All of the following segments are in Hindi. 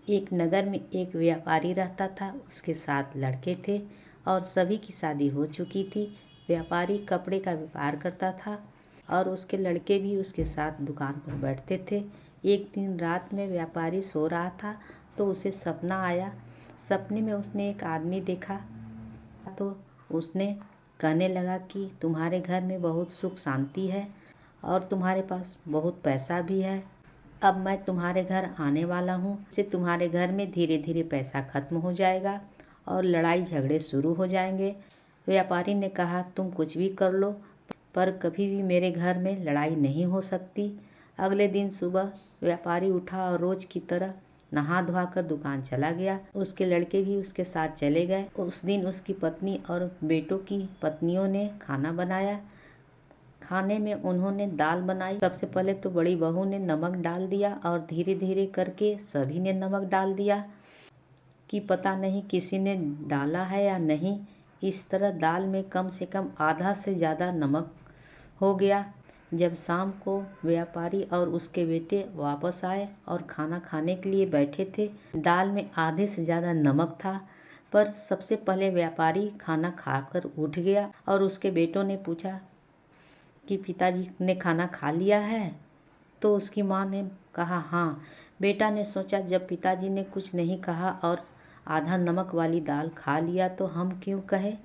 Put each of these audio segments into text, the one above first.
एक नगर में एक व्यापारी रहता था। उसके 7 लड़के थे और सभी की शादी हो चुकी थी। व्यापारी कपड़े का व्यापार करता था और उसके लड़के भी उसके साथ दुकान पर बैठते थे। एक दिन रात में व्यापारी सो रहा था तो उसे सपना आया। सपने में उसने एक आदमी देखा तो उसने कहने लगा कि तुम्हारे घर में बहुत सुख शांति है और तुम्हारे पास बहुत पैसा भी है। अब मैं तुम्हारे घर आने वाला हूँ। इससे तुम्हारे घर में धीरे धीरे पैसा खत्म हो जाएगा और लड़ाई झगड़े शुरू हो जाएंगे। व्यापारी ने कहा, तुम कुछ भी कर लो पर कभी भी मेरे घर में लड़ाई नहीं हो सकती। अगले दिन सुबह व्यापारी उठा और रोज की तरह नहा धोआ कर दुकान चला गया। उसके लड़के भी उसके साथ चले गए। उस दिन उसकी पत्नी और बेटों की पत्नियों ने खाना बनाया। खाने में उन्होंने दाल बनाई। सबसे पहले तो बड़ी बहू ने नमक डाल दिया और धीरे धीरे करके सभी ने नमक डाल दिया कि पता नहीं किसी ने डाला है या नहीं। इस तरह दाल में कम से कम आधा से ज़्यादा नमक हो गया। जब शाम को व्यापारी और उसके बेटे वापस आए और खाना खाने के लिए बैठे थे, दाल में आधे से ज़्यादा नमक था। पर सबसे पहले व्यापारी खाना खाकर उठ गया और उसके बेटों ने पूछा कि पिताजी ने खाना खा लिया है? तो उसकी माँ ने कहा हाँ। बेटा ने सोचा, जब पिताजी ने कुछ नहीं कहा और आधा नमक वाली दाल खा लिया तो हम क्यों कहें।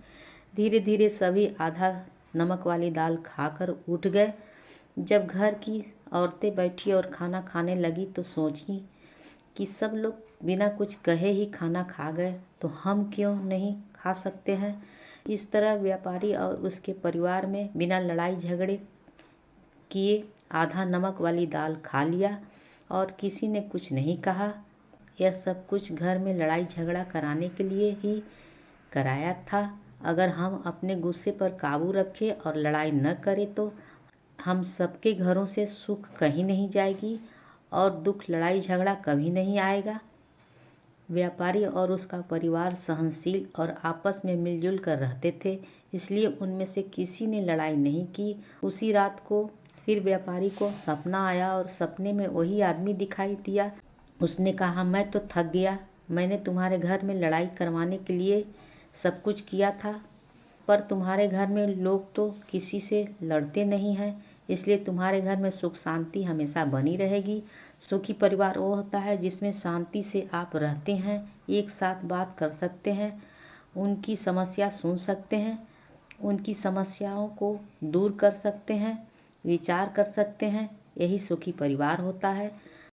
धीरे धीरे सभी आधा नमक वाली दाल खाकर उठ गए। जब घर की औरतें बैठी और खाना खाने लगी तो सोची कि सब लोग बिना कुछ कहे ही खाना खा गए तो हम क्यों नहीं खा सकते हैं। इस तरह व्यापारी और उसके परिवार में बिना लड़ाई झगड़े किए आधा नमक वाली दाल खा लिया और किसी ने कुछ नहीं कहा। यह सब कुछ घर में लड़ाई झगड़ा कराने के लिए ही कराया था। अगर हम अपने गुस्से पर काबू रखें और लड़ाई न करें तो हम सबके घरों से सुख कहीं नहीं जाएगी और दुख लड़ाई झगड़ा कभी नहीं आएगा। व्यापारी और उसका परिवार सहनशील और आपस में मिलजुल कर रहते थे, इसलिए उनमें से किसी ने लड़ाई नहीं की। उसी रात को फिर व्यापारी को सपना आया और सपने में वही आदमी दिखाई दिया। उसने कहा, मैं तो थक गया। मैंने तुम्हारे घर में लड़ाई करवाने के लिए सब कुछ किया था पर तुम्हारे घर में लोग तो किसी से लड़ते नहीं हैं, इसलिए तुम्हारे घर में सुख शांति हमेशा बनी रहेगी। सुखी परिवार वो होता है जिसमें शांति से आप रहते हैं, एक साथ बात कर सकते हैं, उनकी समस्या सुन सकते हैं, उनकी समस्याओं को दूर कर सकते हैं, विचार कर सकते हैं। यही सुखी परिवार होता है।